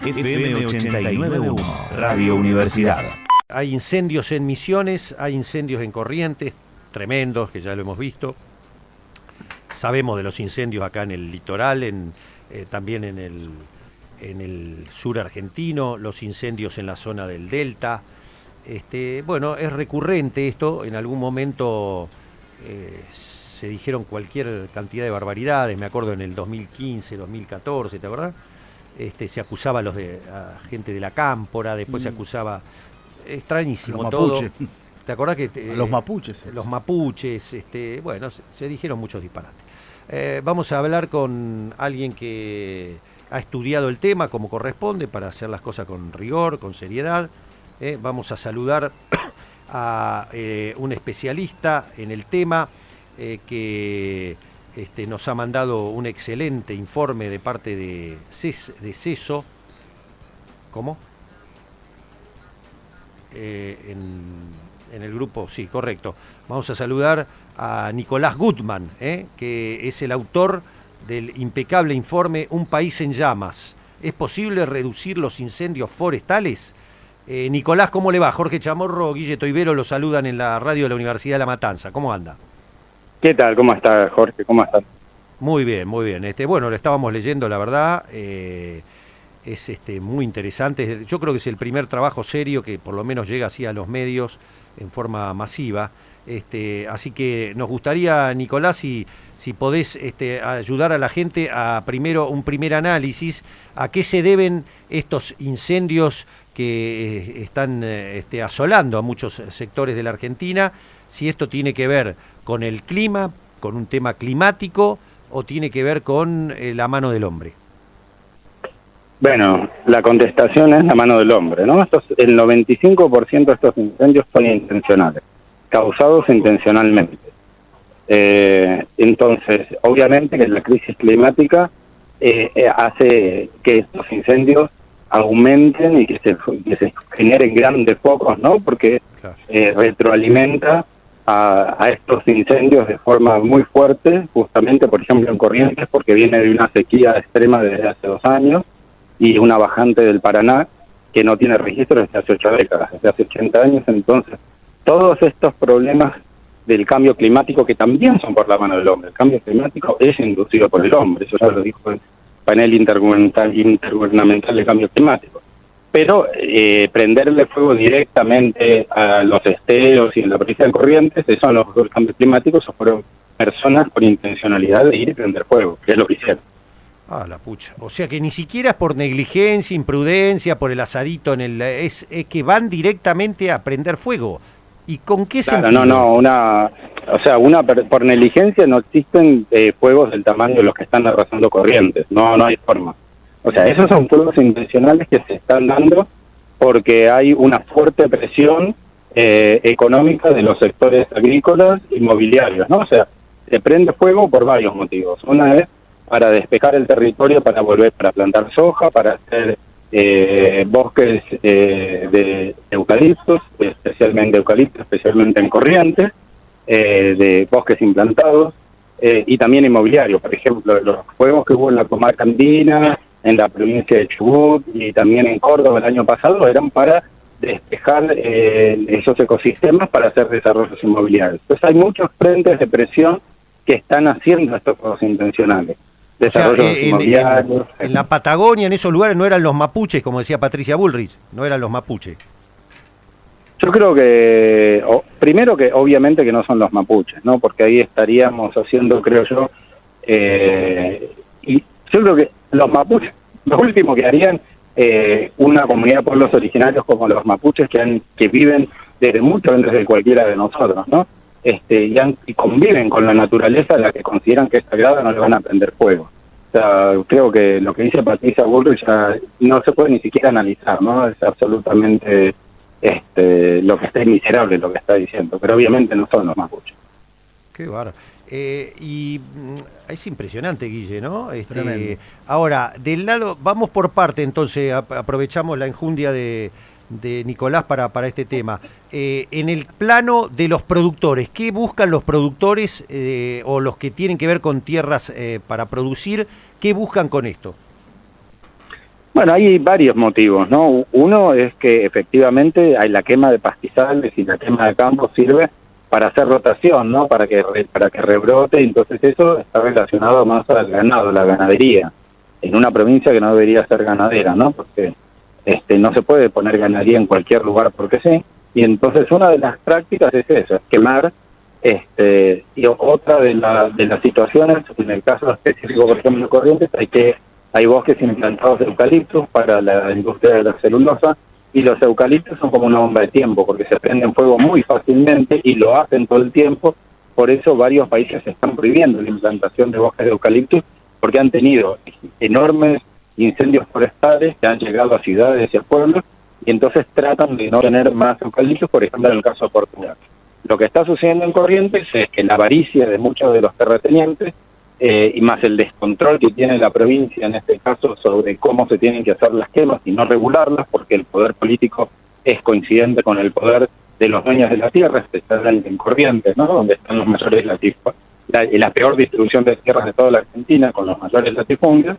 FM 89.1, Radio Universidad. Hay incendios en Misiones, hay incendios en Corrientes, tremendos, que ya lo hemos visto. Sabemos de los incendios acá en el litoral, también en el sur argentino, los incendios en la zona del Delta. Bueno, es recurrente esto, en algún momento se dijeron cualquier cantidad de barbaridades, me acuerdo en el 2015, 2014, ¿te acordás? Se acusaba a gente de la Cámpora, después se acusaba, extrañísimo todo. ¿Te acordás que a los mapuches? Los mapuches, bueno, se dijeron muchos disparates. Vamos a hablar con alguien que ha estudiado el tema como corresponde para hacer las cosas con rigor, con seriedad. Vamos a saludar a un especialista en el tema que nos ha mandado un excelente informe de parte de CESO. ¿Cómo? En el grupo, sí, correcto. Vamos a saludar a Nicolás Gutman, que es el autor del impecable informe Un país en llamas. ¿Es posible reducir los incendios forestales? Nicolás, ¿cómo le va? Jorge Chamorro, Guille Toivero lo saludan en la radio de la Universidad de La Matanza. ¿Cómo anda? ¿Qué tal? ¿Cómo está, Jorge? ¿Cómo estás? Muy bien, muy bien. Bueno, lo estábamos leyendo, la verdad. Es muy interesante. Yo creo que es el primer trabajo serio que por lo menos llega así a los medios en forma masiva. Así que nos gustaría, Nicolás, si podés ayudar a la gente a un primer análisis, a qué se deben estos incendios que están asolando a muchos sectores de la Argentina, si esto tiene que ver con el clima, con un tema climático, o tiene que ver con la mano del hombre. Bueno, la contestación es la mano del hombre, ¿no? El 95% de estos incendios son intencionales, causados intencionalmente. Entonces, obviamente que la crisis climática hace que estos incendios aumenten y que se generen grandes focos, ¿no? Porque retroalimenta a estos incendios de forma muy fuerte, justamente, por ejemplo, en Corrientes, porque viene de una sequía extrema desde hace 2 años, y una bajante del Paraná que no tiene registro desde hace 8 décadas, desde hace 80 años. Entonces, todos estos problemas del cambio climático, que también son por la mano del hombre, el cambio climático es inducido por el hombre, eso ya lo dijo el panel intergubernamental de cambio climático. Pero prenderle fuego directamente a los esteros y en la provincia de Corrientes, eso no fue el cambio climático, eso fueron personas con intencionalidad de ir y prender fuego, que es lo que hicieron. Ah, la pucha. O sea que ni siquiera es por negligencia, imprudencia, por el asadito es que van directamente a prender fuego. ¿Y con qué sentido? Por negligencia no existen fuegos del tamaño de los que están arrasando Corrientes, no hay forma. O sea, esos son fuegos intencionales que se están dando porque hay una fuerte presión económica de los sectores agrícolas e inmobiliarios, ¿no? O sea, se prende fuego por varios motivos. Una es para despejar el territorio, para plantar soja, para hacer bosques de eucaliptos, especialmente en Corrientes, de bosques implantados, y también inmobiliario. Por ejemplo, los fuegos que hubo en la comarca andina, en la provincia de Chubut y también en Córdoba el año pasado, eran para despejar esos ecosistemas para hacer desarrollos inmobiliarios. Entonces hay muchos frentes de presión que están haciendo estos fuegos intencionales. Desarrollos inmobiliarios. En la Patagonia, en esos lugares, no eran los mapuches, como decía Patricia Bullrich, no eran los mapuches. Yo creo que, primero que obviamente que no son los mapuches, ¿no? Porque ahí estaríamos haciendo, creo yo, y yo creo que los mapuches, lo último que harían una comunidad de pueblos originarios como los mapuches que viven desde mucho antes de cualquiera de nosotros, ¿no? Y conviven con la naturaleza, la que consideran que es sagrada, no le van a prender fuego. O sea, creo que lo que dice Patricia Bullrich ya no se puede ni siquiera analizar, ¿no? Es absolutamente lo que está miserable lo que está diciendo, pero obviamente no son los mapuches. Qué bárbaro. Y es impresionante, Guille, ¿no? Tremendo. Ahora, del lado, vamos por parte, entonces, aprovechamos la enjundia de Nicolás para este tema. En el plano de los productores, ¿qué buscan los productores o los que tienen que ver con tierras para producir? ¿Qué buscan con esto? Bueno, hay varios motivos, ¿no? Uno es que efectivamente hay la quema de pastizales y la quema de campos sirve para hacer rotación, ¿no? Para que rebrote, entonces eso está relacionado más al ganado, la ganadería, en una provincia que no debería ser ganadera, ¿no? Porque no se puede poner ganadería en cualquier lugar porque sí, y entonces una de las prácticas es eso, es quemar, y otra de las situaciones, en el caso específico, por ejemplo, de Corrientes, hay bosques implantados de eucaliptos para la industria de la celulosa, y los eucaliptos son como una bomba de tiempo, porque se prenden fuego muy fácilmente y lo hacen todo el tiempo. Por eso varios países están prohibiendo la implantación de bosques de eucaliptos, porque han tenido enormes incendios forestales que han llegado a ciudades y a pueblos, y entonces tratan de no tener más eucaliptos, por ejemplo, en el caso de Portugal. Lo que está sucediendo en Corrientes es que la avaricia de muchos de los terratenientes, y más el descontrol que tiene la provincia en este caso sobre cómo se tienen que hacer las quemas y no regularlas, porque el poder político es coincidente con el poder de los dueños de la tierra, especialmente en Corrientes, ¿no? Donde están los mayores latifunios, la peor distribución de tierras de toda la Argentina, con los mayores latifundios,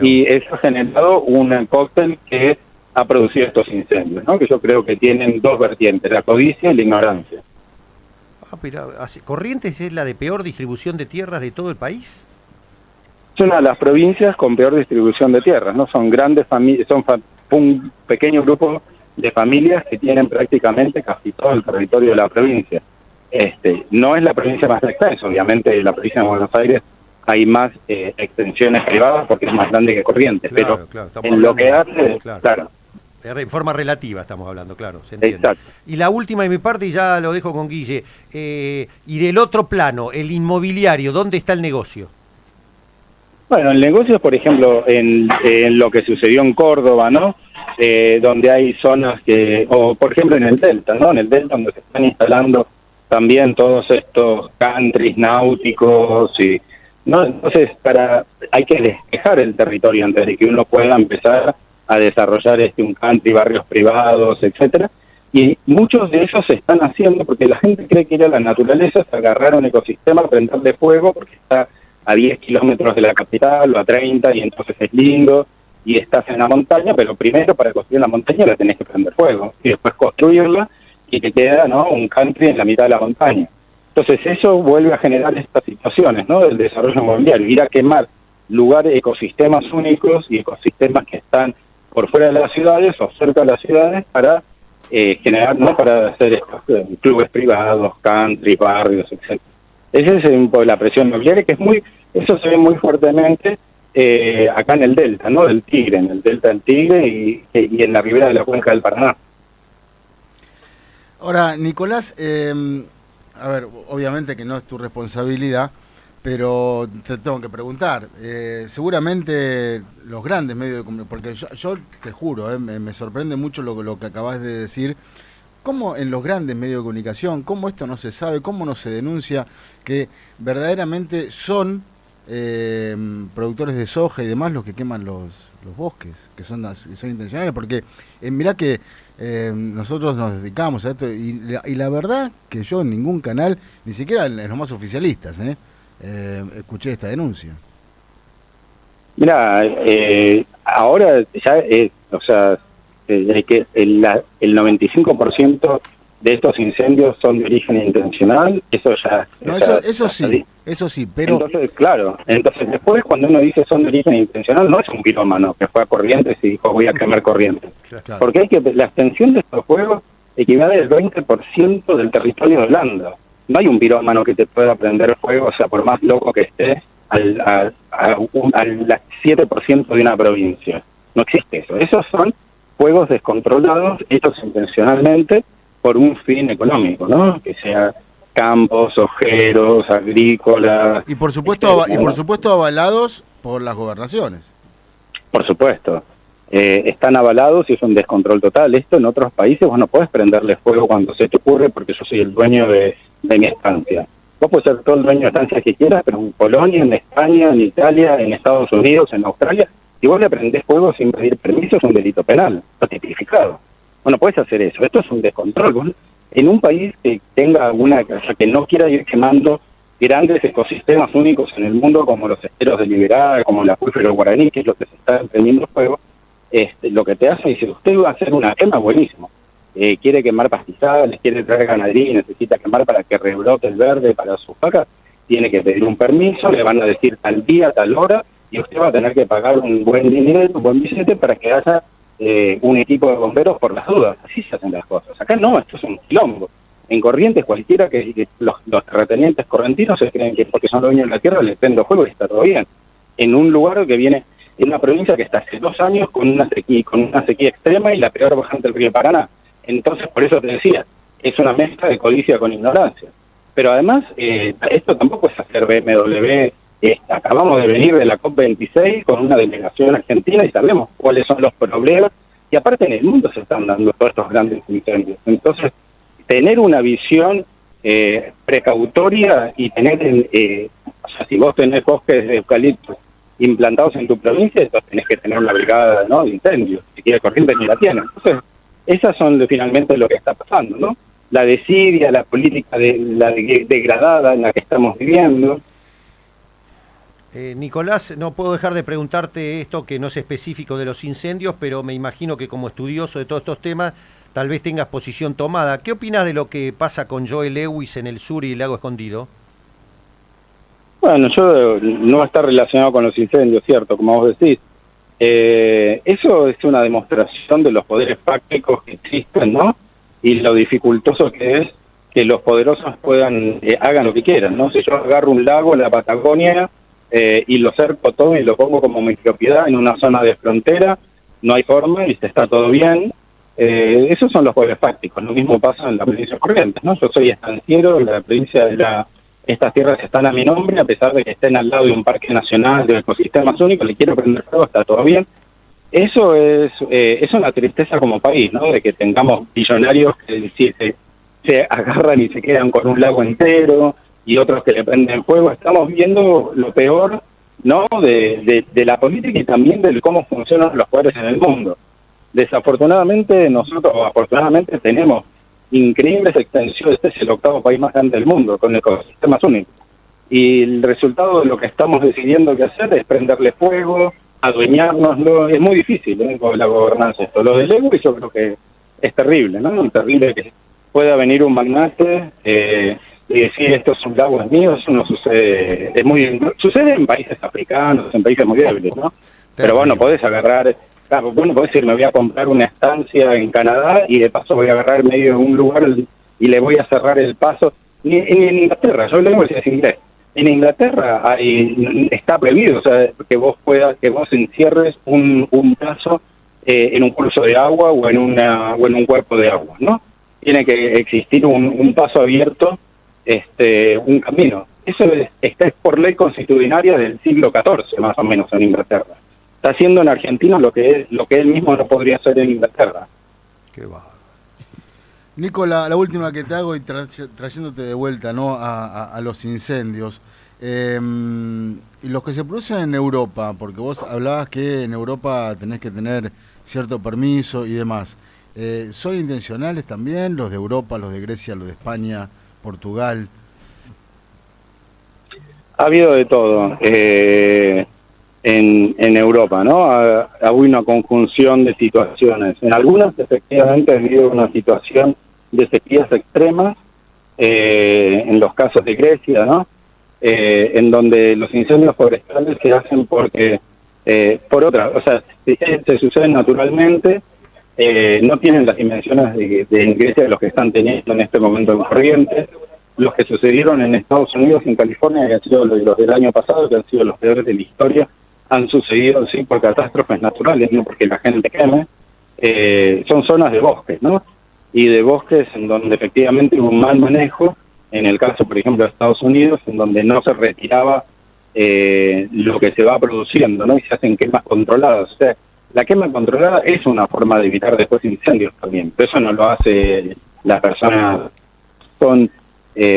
y eso ha generado un cóctel que ha producido estos incendios, ¿no? Que yo creo que tienen dos vertientes, la codicia y la ignorancia. Pero ¿Corrientes es la de peor distribución de tierras de todo el país? Es una de las provincias con peor distribución de tierras, ¿no? Son grandes familias, un pequeño grupo de familias que tienen prácticamente casi todo el territorio de la provincia. No es la provincia más extensa, obviamente en la provincia de Buenos Aires hay más extensiones privadas porque es más grande que Corrientes, claro, pero claro, en lo que hace, claro. En forma relativa estamos hablando, claro, se entiende. Exacto. Y la última de mi parte, y ya lo dejo con Guille, y del otro plano, el inmobiliario, ¿dónde está el negocio? Bueno, el negocio es, por ejemplo, en lo que sucedió en Córdoba, ¿no? Donde hay zonas o por ejemplo en el Delta, ¿no? En el Delta donde se están instalando también todos estos countries náuticos y, ¿no? Entonces hay que despejar el territorio antes de que uno pueda empezar a desarrollar un country, barrios privados, etcétera, y muchos de esos se están haciendo porque la gente cree que ir a la naturaleza es agarrar un ecosistema, prenderle fuego porque está a 10 kilómetros de la capital o a 30 y entonces es lindo y estás en la montaña, pero primero para construir la montaña la tenés que prender fuego y después construirla y te queda, ¿no?, un country en la mitad de la montaña. Entonces eso vuelve a generar estas situaciones, ¿no?, del desarrollo inmobiliario, ir a quemar lugares, ecosistemas únicos y ecosistemas que están por fuera de las ciudades o cerca de las ciudades para generar, ¿no?, para hacer estos clubes privados, country, barrios, etcétera. Esa es un poco la presión inmobiliaria que eso se ve muy fuertemente acá en el Delta, ¿no?, del Tigre, en el Delta del Tigre y en la ribera de la cuenca del Paraná. Ahora, Nicolás, a ver, obviamente que no es tu responsabilidad, pero te tengo que preguntar, seguramente los grandes medios de comunicación, porque yo te juro, me sorprende mucho lo que acabas de decir, cómo en los grandes medios de comunicación, cómo esto no se sabe, cómo no se denuncia, que verdaderamente son productores de soja y demás los que queman los bosques, que son intencionales, porque mirá que nosotros nos dedicamos a esto y la verdad que yo en ningún canal, ni siquiera en los más oficialistas, escuché esta denuncia. Mira, ahora ya que el 95% de estos incendios son de origen intencional, eso ya... No, eso sí, pero... Entonces después cuando uno dice son de origen intencional, no es un pirómano que fue a Corrientes y dijo voy a quemar Corrientes. Claro. Porque la extensión de estos fuegos equivale al 20% del territorio de Holanda. No hay un pirómano que te pueda prender fuego, o sea, por más loco que esté, al 7% de una provincia. No existe eso. Esos son fuegos descontrolados, hechos intencionalmente por un fin económico, ¿no? Que sea campos, ojeros, agrícolas. Y por supuesto avalados por las gobernaciones. Por supuesto. Están avalados y es un descontrol total. Esto en otros países vos no podés prenderle fuego cuando se te ocurre porque yo soy el dueño de mi estancia. Vos podés ser todo el dueño de estancias que quieras, pero en Polonia, en España, en Italia, en Estados Unidos, en Australia, si vos le prendés fuego sin pedir permiso es un delito penal, está tipificado. Vos no podés hacer eso, esto es un descontrol. Vos, en un país que tenga que no quiera ir quemando grandes ecosistemas únicos en el mundo como los esteros de Liberá, como el acuífero guaraní, que es lo que se está prendiendo fuego, lo que te hace, dice, usted va a hacer una quema, buenísimo. Quiere quemar pastizales, quiere traer ganadería, necesita quemar para que rebrote el verde para sus vacas, tiene que pedir un permiso, le van a decir tal día, tal hora, y usted va a tener que pagar un buen dinero, un buen billete para que haya un equipo de bomberos por las dudas. Así se hacen las cosas. Acá no, esto es un quilombo. En Corrientes, cualquiera que los terratenientes correntinos se creen que porque son los dueños de la tierra les prendo fuego y está todo bien. En un lugar que viene, en una provincia que está hace 2 años con una sequía extrema y la peor bajante del río Paraná. Entonces, por eso te decía, es una mezcla de codicia con ignorancia. Pero además, esto tampoco es hacer BMW. Acabamos de venir de la COP26 con una delegación argentina y sabemos cuáles son los problemas. Y aparte en el mundo se están dando todos estos grandes incendios. Entonces, tener una visión precautoria y tener, o sea, si vos tenés bosques de eucalipto implantados en tu provincia, entonces tenés que tener una brigada, ¿no?, de incendios. Si quieres Corrientes ni la tiene. Entonces, esas son finalmente lo que está pasando, ¿no? La desidia, la política degradada en la que estamos viviendo. Nicolás, no puedo dejar de preguntarte esto que no es específico de los incendios, pero me imagino que como estudioso de todos estos temas, tal vez tengas posición tomada. ¿Qué opinas de lo que pasa con Joe Lewis en el sur y el Lago Escondido? Bueno, yo no está relacionado con los incendios, cierto, como vos decís. Eso es una demostración de los poderes fácticos que existen, ¿no? Y lo dificultoso que es que los poderosos puedan hagan lo que quieran, ¿no? Si yo agarro un lago en la Patagonia y lo cerco todo y lo pongo como mi propiedad en una zona de frontera, no hay forma y está todo bien. Esos son los poderes fácticos. Lo mismo pasa en la provincia de Corrientes, ¿no? Yo soy estanciero, la provincia de estas tierras están a mi nombre, a pesar de que estén al lado de un parque nacional de ecosistemas únicos, le quiero prender fuego, está todo bien. Eso es una tristeza como país, ¿no? De que tengamos billonarios que se agarran y se quedan con un lago entero y otros que le prenden fuego. Estamos viendo lo peor, ¿no?, de la política y también de cómo funcionan los poderes en el mundo. Desafortunadamente, nosotros, o afortunadamente, tenemos increíbles extensiones. Este es el 8º país más grande del mundo, con ecosistemas únicos. Y el resultado de lo que estamos decidiendo que hacer es prenderle fuego, adueñárnoslo. Es muy difícil, con la gobernanza esto. Lo del ego, yo creo que es terrible, ¿no? Es terrible que pueda venir un magnate y decir esto es un lago es mío. Eso no sucede. Sucede en países africanos, en países muy débiles, ¿no? Pero bueno, podés agarrar. Claro, bueno, puedo decir, me voy a comprar una estancia en Canadá y de paso voy a agarrar medio de un lugar y le voy a cerrar el paso. En Inglaterra, yo le digo que es inglés. En Inglaterra está prohibido, o sea, que vos encierres un paso en un curso de agua o en un cuerpo de agua, ¿no? Tiene que existir un paso abierto, un camino. Eso está por ley constitucionaria del siglo XIV, más o menos, en Inglaterra. Está haciendo en Argentina lo que él mismo no podría hacer en Inglaterra. Qué bárbaro. Nico, la última que te hago y trayéndote de vuelta, ¿no?, a los incendios. Y los que se producen en Europa, porque vos hablabas que en Europa tenés que tener cierto permiso y demás. ¿Son intencionales también los de Europa, los de Grecia, los de España, Portugal? Ha habido de todo. En Europa, ¿no? Ha habido una conjunción de situaciones. En algunas, efectivamente, ha habido una situación de sequías extremas, en los casos de Grecia, ¿no? En donde los incendios forestales se hacen porque, o sea, se suceden naturalmente, no tienen las dimensiones de Grecia de los que están teniendo en este momento en Corrientes. Los que sucedieron en Estados Unidos y en California, que han sido los del año pasado, que han sido los peores de la historia, han sucedido, sí, por catástrofes naturales, no porque la gente queme. Son zonas de bosques, ¿no? Y de bosques en donde efectivamente hubo un mal manejo, en el caso, por ejemplo, de Estados Unidos, en donde no se retiraba lo que se va produciendo, ¿no? Y se hacen quemas controladas. O sea, la quema controlada es una forma de evitar después incendios también, pero eso no lo hace la persona. Son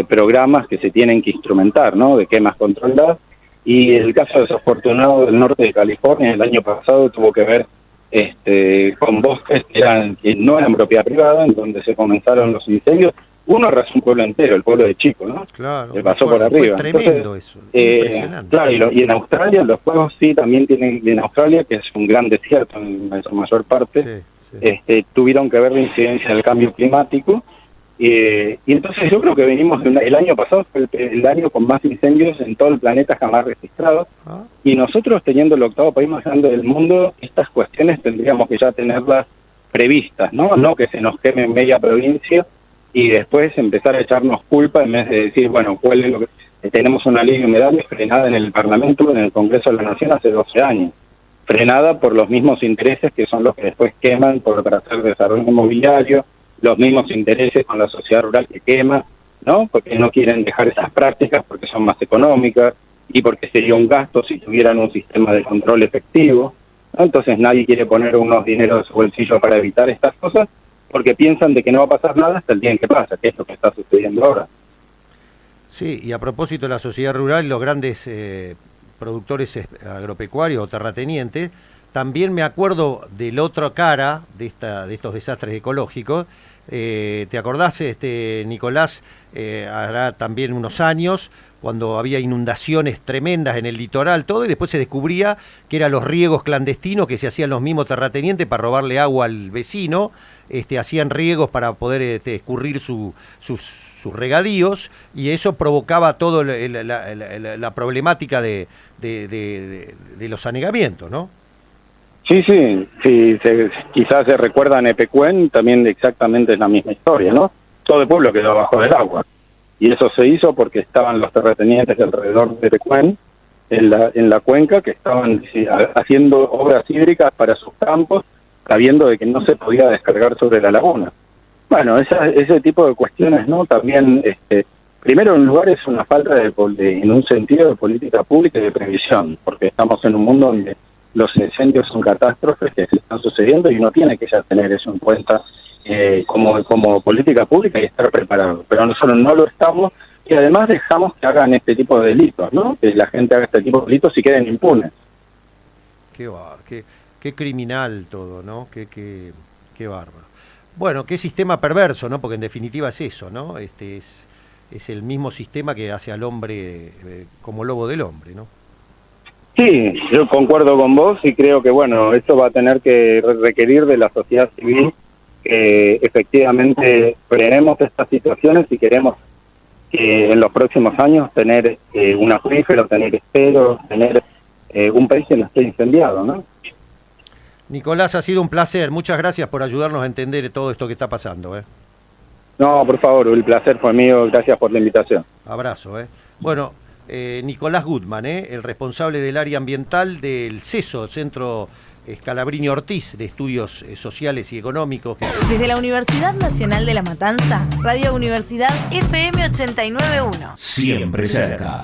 programas que se tienen que instrumentar, ¿no?, de quemas controladas. Y el caso desafortunado del norte de California el año pasado tuvo que ver con bosques que no eran propiedad privada, en donde se comenzaron los incendios. uno arrasó un pueblo entero, el pueblo de Chico, ¿no? Claro. Le pasó por arriba. Fue tremendo. Entonces, eso. Impresionante. Claro, y en Australia los fuegos sí también tienen, en Australia, que es un gran desierto en su mayor parte, tuvieron que ver la incidencia del cambio climático. Y entonces yo creo que venimos el año pasado fue el año con más incendios en todo el planeta jamás registrados, y nosotros, teniendo el 8º país más grande del mundo, estas cuestiones tendríamos que ya tenerlas previstas, no que se nos queme media provincia y después empezar a echarnos culpa en vez de decir, bueno, ¿cuál es lo que tenemos? Una ley de humedales frenada en el Parlamento, en el Congreso de la Nación hace 12 años, frenada por los mismos intereses que son los que después queman para hacer desarrollo inmobiliario, los mismos intereses con la sociedad rural que quema, ¿no? Porque no quieren dejar esas prácticas porque son más económicas y porque sería un gasto si tuvieran un sistema de control efectivo, ¿no? Entonces nadie quiere poner unos dineros de su bolsillo para evitar estas cosas porque piensan de que no va a pasar nada hasta el día en que pasa, que es lo que está sucediendo ahora. Sí, y a propósito de la sociedad rural, los grandes productores agropecuarios o terratenientes, también me acuerdo de la otra cara de estos desastres ecológicos. ¿Te acordás, Nicolás, hará también unos años, cuando había inundaciones tremendas en el litoral, todo, y después se descubría que eran los riegos clandestinos que se hacían los mismos terratenientes para robarle agua al vecino, hacían riegos para poder escurrir sus regadíos, y eso provocaba toda la problemática de los anegamientos, ¿no? Sí, quizás se recuerda en Epecuén, también exactamente es la misma historia, ¿no? Todo el pueblo quedó abajo del agua. Y eso se hizo porque estaban los terratenientes alrededor de Epecuén, en la cuenca, que estaban haciendo obras hídricas para sus campos, sabiendo de que no se podía descargar sobre la laguna. Bueno, ese tipo de cuestiones, ¿no? También, primero, en lugar es una falta en un sentido de política pública y de previsión, porque estamos en un mundo donde los incendios son catástrofes que se están sucediendo y uno tiene que ya tener eso en cuenta como política pública y estar preparado. Pero nosotros no lo estamos, y además dejamos que hagan este tipo de delitos, ¿no? Que la gente haga este tipo de delitos y queden impunes. Qué criminal todo, ¿no? Qué bárbaro. Bueno, qué sistema perverso, ¿no? Porque en definitiva es eso, ¿no? Es el mismo sistema que hace al hombre como lobo del hombre, ¿no? Sí, yo concuerdo con vos y creo que, bueno, esto va a tener que requerir de la sociedad civil que efectivamente frenemos estas situaciones si queremos que en los próximos años tener un acuífero, tener esteros, tener un país que no esté incendiado, ¿no? Nicolás, ha sido un placer. Muchas gracias por ayudarnos a entender todo esto que está pasando, ¿eh? No, por favor, el placer fue mío. Gracias por la invitación. Abrazo, ¿eh? Bueno, Nicolás Gutman, el responsable del área ambiental del CESO, Centro Scalabrini Ortiz de Estudios Sociales y Económicos. Desde la Universidad Nacional de La Matanza, Radio Universidad FM 89.1. Siempre cerca.